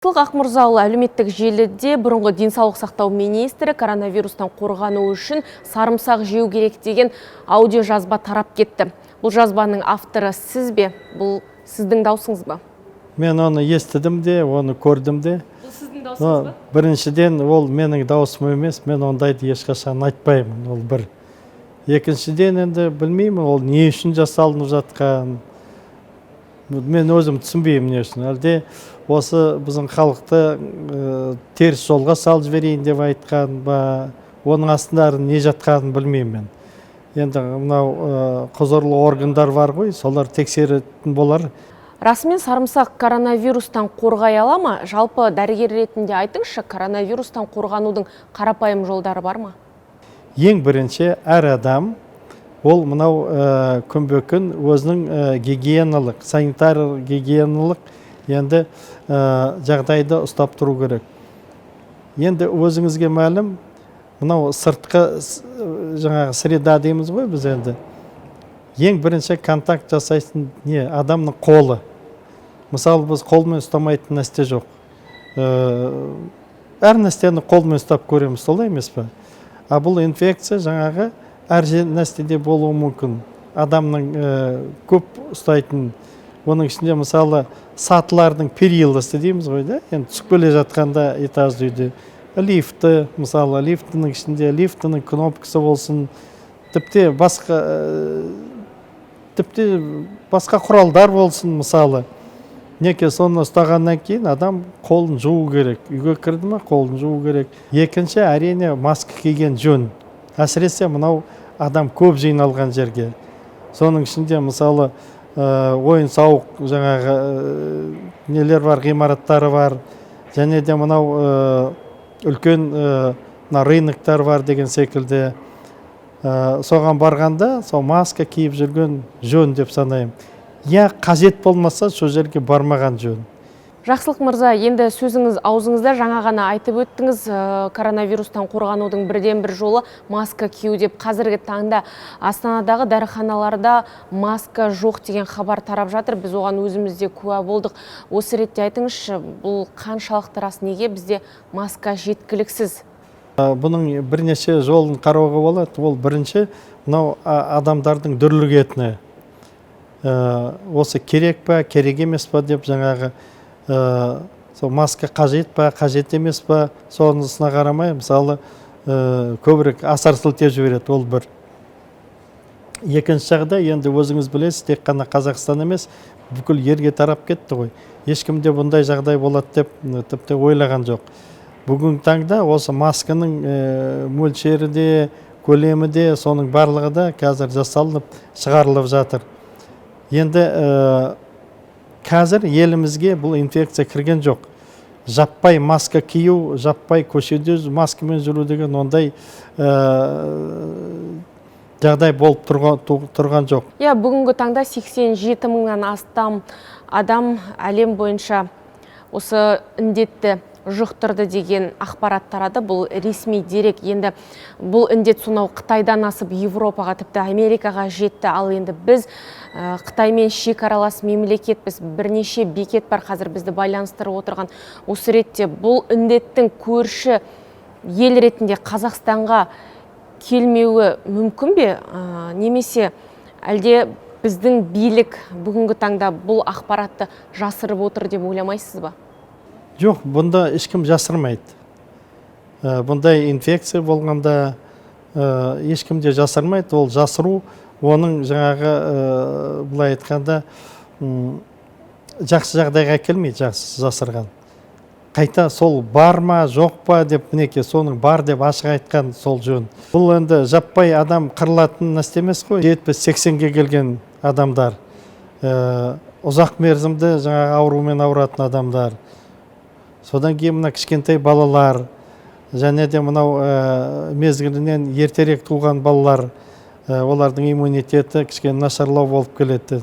Ақмұрзалы әлеуметтік желіде бұрынғы денсаулық сақтау министрі коронавирустан қорғану үшін сарымсақ жеу керек деген аудио жазба тарап кетті. Бұл жазбаның авторы сіз бе? Бұл сіздің даусыңыз ба? Мен оны естідім де, оны көрдім де. Бұл сіздің даусыңыз ба? Біріншіден, ол менің даусым емес, мен ондайды ешқашан айтпаймын, ол бір. Екіншіден, енді білмеймін, ол не үшін жасалынып жатқан. Мен өзім түсінбеймін не үшін. Әлде осы біздің халықты теріс жолға салып жіберейін деп айтқан ба, оның астында не жатқанын білмеймін мен. Енді мынау құзырлы органдар бар ғой, солар тексеретін болар. Расымен сарымсақ коронавирустан қорғай ала ма? Жалпы дәрігер ретінде айтыңызшы, коронавирустан қорғанудың қарапайым жолдары бар ма? Ең бірінші, әр адам ол мынау күнбе-күн өзінің гигиеналық, санитарлық гигиеналық енді жағдайды ұстап тұру керек. Енді өзіңізге мәлім, мынау сыртқы жаңағы среда дейміз ғой біз енді. Ең бірінші контакт жасайтын не? Адамның қолы. Мысалы біз қолмен ұстамайтын нәрсе жоқ. Әр нәрсені қолмен ұстап көреміз, солай емес пе? А бұл инфекция жаңағы әр нәрседе болуы мүмкін. Адамның көп ұстайтын, оның ішінде мысалы сатылардың периласы дейміз ғой да, енді түсіп келе жатқанда этажды үйде. Лифті, мысалы лифтінің ішінде лифтінің кнопкасы болсын, тіпті басқа құралдар болсын, мысалы. Неке соны ұстағаннан кейін адам қолын жуу керек. Үйге кірді ме, қолын жуу керек. Екінші, әрине маска киген жөн. Әсіресе мынау адам көп жиналған жерге. Соның ішінде мысалы ойын-сауық жаңағы нелер бар, ғимараттары бар. Және де мынау үлкен рыноктар бар деген секілді. Соған барғанда сол маска киіп жүрген жөн деп санаймын. Я қажет болмаса, сол жерге бармаған жөн. Жақсылық мырза, енді сөзіңіз аузыңызда жаңа ғана айтып өттіңіз, коронавирустан қорғанудың бірден бір жолы маска кию деп. Қазіргі таңда Астанадағы дәріханаларда маска жоқ деген хабар тарап жатыр. Біз оған өзімізде куә болдық. Осы ретте айтыңызшы, бұл қаншалықты рас, неге бізде маска жеткіліксіз? Бұның бірнеше жолын қарауға болады. Ол бірінші, мынау адамдардың дүрлігетіні. Осы керек па, керек емес па деп жаңағы маска қажет па, қажет емес па, сонысына қарамай, мысалы көбірек асар сілтеп жібереді, ол бір. Екінші жағдай, енді өзіңіз білесіз, тек қана Қазақстан емес, бүкіл елге тарап кетті ғой. Ешкімде бұндай жағдай болады деп тіпті ойлаған жоқ. Бүгінгі таңда осы масканың мөлшері де, көлемі де, соның барлығы да қазір жасалынып, шығарылып жатыр. Енді қазір елімізге бұл инфекция кірген жоқ. Жаппай маска кию, жаппай көшеде маскамен жүру деген ондай жағдай болып тұрған жоқ. Бүгінгі таңда 87 мыңнан астам адам әлем бойынша осы індетті жұқтырды деген ақпарат тарады. Бұл ресми дерек. Енді бұл індет сонау Қытайдан асып Европаға, тіпті Америкаға жетті. Ал енді біз Қытаймен шекаралас мемлекетпіз. Бірнеше бекет бар қазір бізді байланыстырып отырған. Осы ретте бұл індеттің көрші ел ретінде Қазақстанға келмеуі мүмкін бе? Немесе әлде біздің билік бүгінгі таңда бұл ақпаратты жасырып отыр деп ойламайсыз ба? Жоқ, бұнда ешкім жасырмайды. Бұндай инфекция болғанда ешкім де жасырмайды. Ол жасыру, оның жаңағы бұлай айтқанда жақсы жағдайға келмейді, жақсы жасырған. Қайта сол бар ма, жоқ па деп, мінеке, соның бар деп ашық айтқан сол жөн. Бұл енді жаппай адам қырылатын нәрсе емес қой. 70-80-ге келген адамдар, ұзақ мерзімді жаңағы аурумен ауыратын адамдар. Содан кейін мына кішкентай балалар, және де мынау мезгілінен ертерек туған балалар, олардың иммунитеті кішкене нашарлау болып келеді.